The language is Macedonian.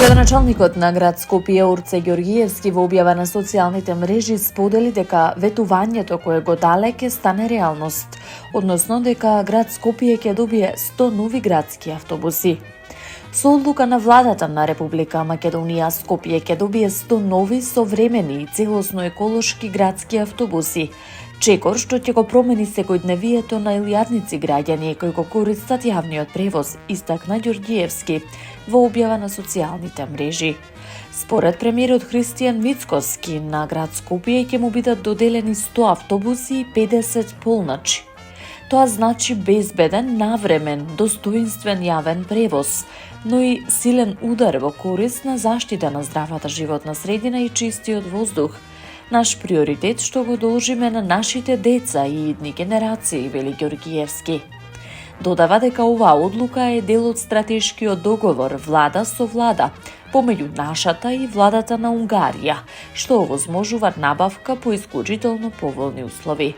Градоначалникот на град Скопје Орце Ѓоргиевски во објава на социјалните мрежи сподели дека ветувањето кое го дале ќе стане реалност, односно дека град Скопје ќе добие 100 нови градски автобуси. Со одлука на владата на Република Македонија, Скопје ќе добие 100 нови современи и целосно еколошки градски автобуси, чекор што ќе го промени секојдневието на илјадници граѓани кои го користат јавниот превоз, истакна Ѓоргиевски во објава на социјалните мрежи. Според премиерот Христијан Мицкоски, на град Скопје ќе му бидат доделени 100 автобуси и 50 полначи. Тоа значи безбеден, навремен, достоинствен јавен превоз, но и силен удар во корист на заштита на здравата животна средина и чистиот воздух. Наш приоритет што го должиме на нашите деца и идни генерации, вели Ѓоргиевски. Додава дека оваа одлука е дел од стратешкиот договор влада со влада помеѓу нашата и владата на Унгарија, што овозможува набавка по исклучително поволни услови.